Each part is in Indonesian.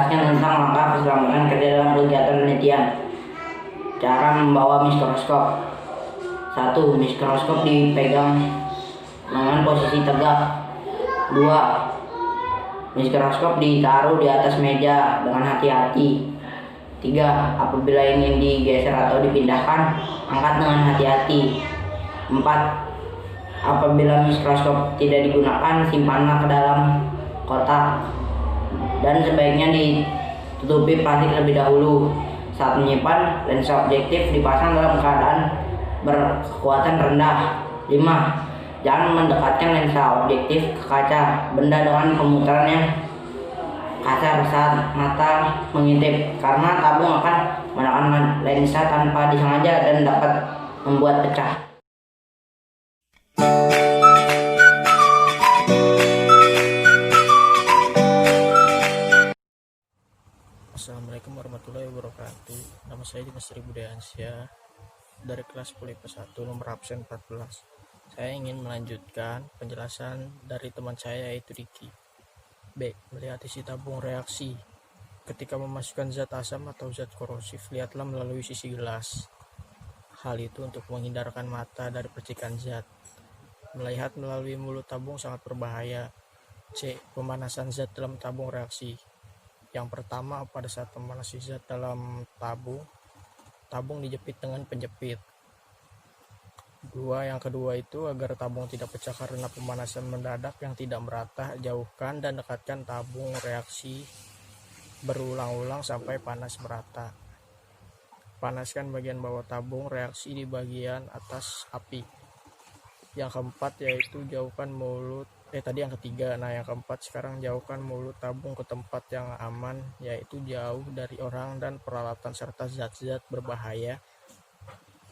menjelaskan tentang langkah keselamatan kerja dalam kegiatan penelitian. Cara membawa mikroskop. 1. Mikroskop dipegang dengan posisi tegak. 2. Mikroskop ditaruh di atas meja dengan hati-hati. 3. Apabila ingin digeser atau dipindahkan, angkat dengan hati-hati. 4. Apabila mikroskop tidak digunakan, simpanlah ke dalam kotak dan sebaiknya ditutupi plastik lebih dahulu. Saat menyimpan, lensa objektif dipasang dalam keadaan berkekuatan rendah. 5. Jangan mendekatkan lensa objektif ke kaca benda dengan pemutaran yang kasar saat mata mengintip, karena tabung akan menekan lensa tanpa disengaja dan dapat membuat pecah. Assalamualaikum warahmatullahi wabarakatuh. Nama saya Dimas Sri Budiansyah dari kelas Polip 1 nomor absen 14. Saya ingin melanjutkan penjelasan dari teman saya yaitu Diki. B. Melihat isi tabung reaksi. Ketika memasukkan zat asam atau zat korosif, lihatlah melalui sisi gelas. Hal itu untuk menghindarkan mata dari percikan zat. Melihat melalui mulut tabung sangat berbahaya. C. Pemanasan zat dalam tabung reaksi. Yang pertama, pada saat memanasi zat dalam tabung dijepit dengan penjepit. Yang kedua itu agar tabung tidak pecah karena pemanasan mendadak yang tidak merata, jauhkan dan dekatkan tabung reaksi berulang-ulang sampai panas merata. Panaskan bagian bawah tabung reaksi di bagian atas api. Yang keempat yaitu jauhkan mulut yang ketiga. Yang keempat sekarang jauhkan mulut tabung ke tempat yang aman, yaitu jauh dari orang dan peralatan serta zat-zat berbahaya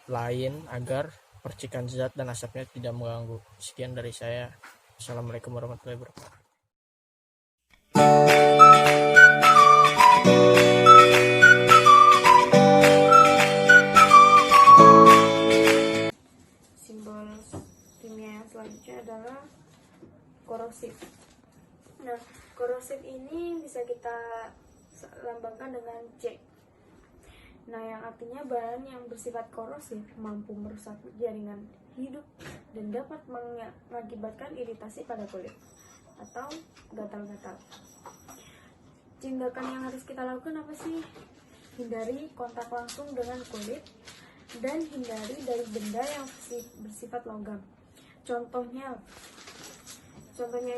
lain agar percikan zat dan asapnya tidak mengganggu. Sekian dari saya. Assalamualaikum warahmatullahi wabarakatuh. Simbol kimia selanjutnya adalah korosif. Nah, korosif ini bisa kita lambangkan dengan C. Nah, yang artinya bahan yang bersifat korosif mampu merusak jaringan hidup dan dapat mengakibatkan iritasi pada kulit atau gatal-gatal. Tindakan yang harus kita lakukan apa sih? Hindari kontak langsung dengan kulit dan hindari dari benda yang bersifat logam. Contohnya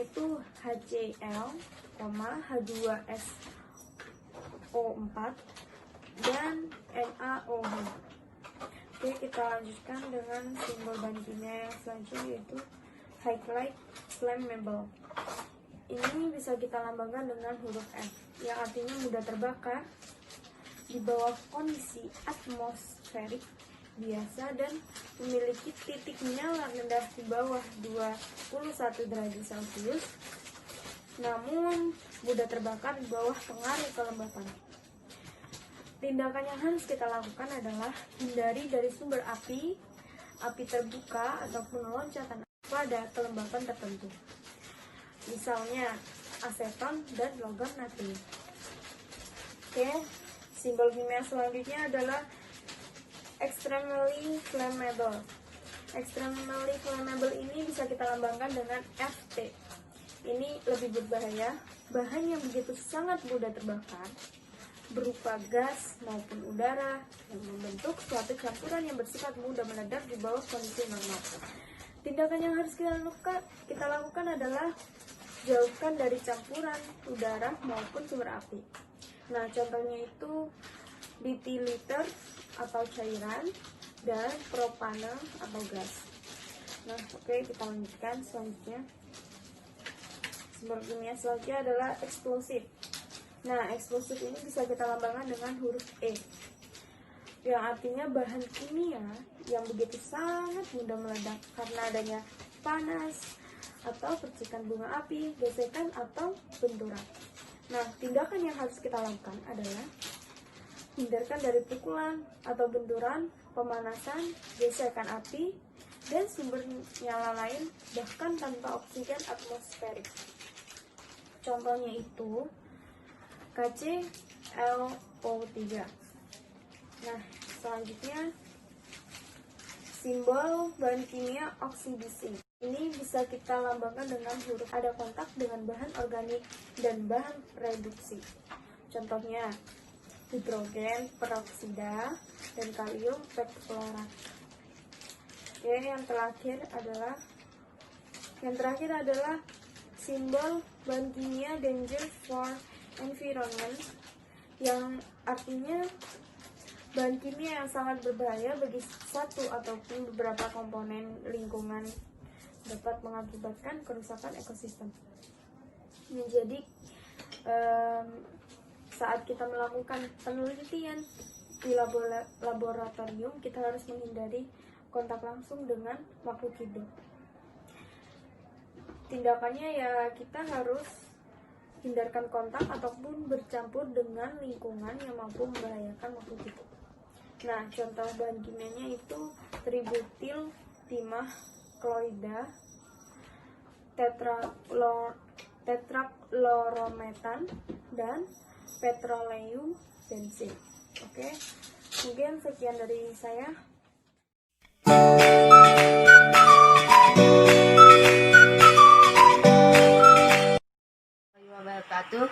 itu HCl, H2SO4 dan NaOH. Oke, kita lanjutkan dengan simbol bahan kimia yang selanjutnya yaitu highlight flammable. Ini bisa kita lambangkan dengan huruf F yang artinya mudah terbakar di bawah kondisi atmosferik biasa dan memiliki titik nyala rendah di bawah 21 derajat Celcius, namun mudah terbakar di bawah pengaruh kelembapan. Tindakan yang harus kita lakukan adalah hindari dari sumber api terbuka ataupun loncatan pada kelembapan tertentu, misalnya aseton dan logam natrium. Oke, simbol kimia selanjutnya adalah extremely flammable. Extremely flammable ini bisa kita lambangkan dengan Ft. Ini lebih berbahaya, bahan yang begitu sangat mudah terbakar, berupa gas maupun udara yang membentuk suatu campuran yang bersifat mudah meledak di bawah kondisi normal. Tindakan yang harus kita lakukan adalah jauhkan dari campuran udara maupun sumber api. Nah, contohnya itu ditiliter atau cairan dan propane atau gas. Nah, oke, kita lanjutkan selanjutnya. Simbol kimia selanjutnya adalah eksplosif. Nah, eksplosif ini bisa kita lambangkan dengan huruf E, yang artinya bahan kimia yang begitu sangat mudah meledak karena adanya panas atau percikan bunga api, gesekan atau benturan. Nah, tindakan yang harus kita lakukan adalah hindarkan dari pukulan atau benturan, pemanasan, gesekan api, dan sumber nyala lain bahkan tanpa oksigen atmosferik. Contohnya itu KClO3. Nah, selanjutnya simbol bahan kimia oksidasi. Ini bisa kita lambangkan dengan huruf ada kontak dengan bahan organik dan bahan reduksi. Contohnya hidrogen peroksida dan kalium perklorat. Oke, yang terakhir adalah simbol bahan kimia danger for environment, yang artinya bahan kimia yang sangat berbahaya bagi satu ataupun beberapa komponen lingkungan, dapat mengakibatkan kerusakan ekosistem. Jadi saat kita melakukan penelitian di laboratorium, kita harus menghindari kontak langsung dengan makhluk hidup. Tindakannya ya kita harus hindarkan kontak ataupun bercampur dengan lingkungan yang mampu membahayakan makhluk hidup. Nah, contoh bahan kimianya itu tributil timah kloida, tetraklorometan, dan petroleum bensin. Oke, mungkin sekian dari saya. Wabarakatuh.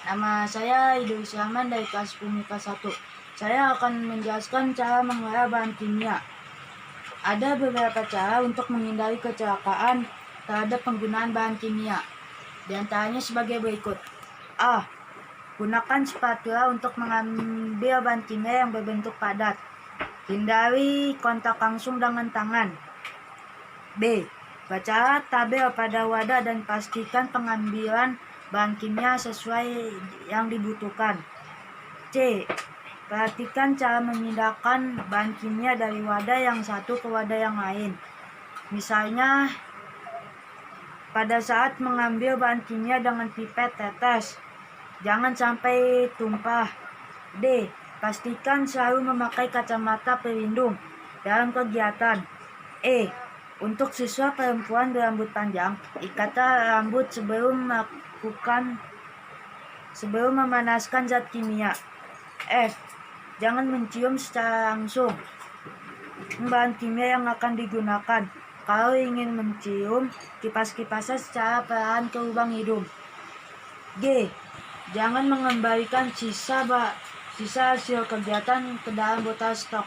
Nama saya Idul Syahman dari kelas 10 MIPA 1. Saya akan menjelaskan cara mengolah bahan kimia. Ada beberapa cara untuk menghindari kecelakaan terhadap penggunaan bahan kimia. Di antaranya sebagai berikut. A. Gunakan spatula untuk mengambil bahan kimia yang berbentuk padat. Hindari kontak langsung dengan tangan. B. Baca tabel pada wadah dan pastikan pengambilan bahan kimia sesuai yang dibutuhkan. C. Perhatikan cara memindahkan bahan kimia dari wadah yang satu ke wadah yang lain. Misalnya, pada saat mengambil bahan kimia dengan pipet tetes, jangan sampai tumpah. D. Pastikan selalu memakai kacamata pelindung dalam kegiatan. E. Untuk siswa perempuan berambut panjang, ikatlah rambut sebelum memanaskan zat kimia. F. Jangan mencium secara langsung bahan kimia yang akan digunakan. Kalau ingin mencium, kipas-kipasnya secara perlahan ke lubang hidung. G. Jangan mengembalikan sisa hasil kegiatan ke dalam botol stok.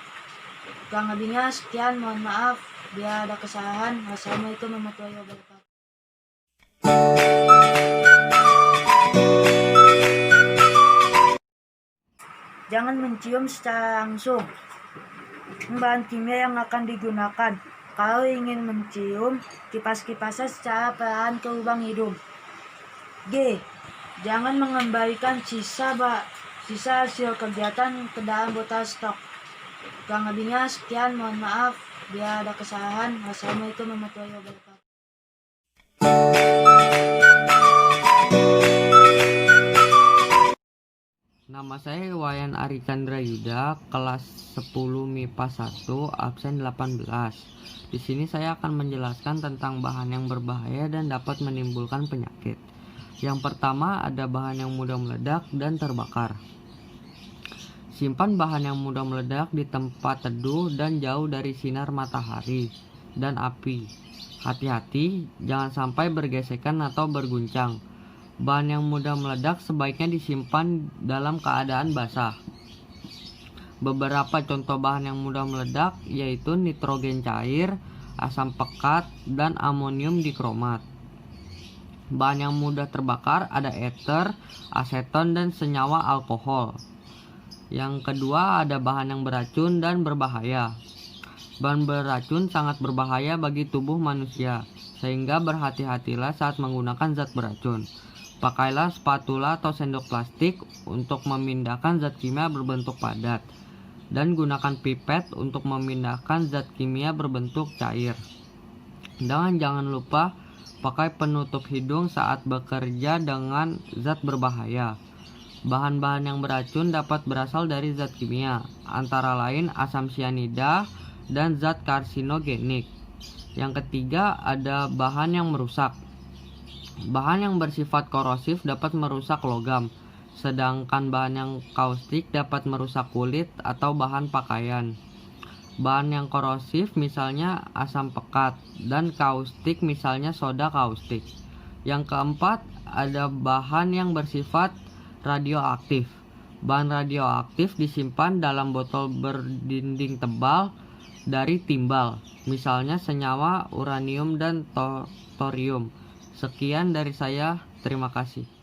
Kurang lebihnya sekian, mohon maaf bila ada kesalahan. Wassalamualaikum warahmatullahi wabarakatuh. Jangan mencium secara langsung bahan kimia yang akan digunakan. Kalau ingin mencium, kipas-kipasnya secara perlahan ke lubang hidung. G. Jangan mengembalikan sisa hasil kegiatan ke dalam botol stok. Kurang lebihnya sekian, mohon maaf bila ada kesalahan. Wassalamualaikum warahmatullahi wabarakatuh. Nama saya Wayan Ari Chandra Yuda, kelas 10 MIPA 1, absen 18. Di sini saya akan menjelaskan tentang bahan yang berbahaya dan dapat menimbulkan penyakit. Yang pertama ada bahan yang mudah meledak dan terbakar. Simpan bahan yang mudah meledak di tempat teduh dan jauh dari sinar matahari dan api. Hati-hati, jangan sampai bergesekan atau berguncang. Bahan yang mudah meledak sebaiknya disimpan dalam keadaan basah. Beberapa contoh bahan yang mudah meledak yaitu nitrogen cair, asam pekat, dan amonium dikromat. Bahan yang mudah terbakar ada ether, aseton, dan senyawa alkohol. Yang kedua ada bahan yang beracun dan berbahaya. Bahan beracun sangat berbahaya bagi tubuh manusia, sehingga berhati-hatilah saat menggunakan zat beracun. Pakailah spatula atau sendok plastik untuk memindahkan zat kimia berbentuk padat, dan gunakan pipet untuk memindahkan zat kimia berbentuk cair. Dan jangan lupa pakai penutup hidung saat bekerja dengan zat berbahaya. Bahan-bahan yang beracun dapat berasal dari zat kimia, antara lain asam sianida dan zat karsinogenik. Yang ketiga ada bahan yang merusak. Bahan yang bersifat korosif dapat merusak logam, sedangkan bahan yang kaustik dapat merusak kulit atau bahan pakaian. Bahan yang korosif misalnya asam pekat, dan kaustik misalnya soda kaustik. Yang keempat, ada bahan yang bersifat radioaktif. Bahan radioaktif disimpan dalam botol berdinding tebal dari timbal, misalnya senyawa uranium dan thorium. Sekian dari saya, terima kasih.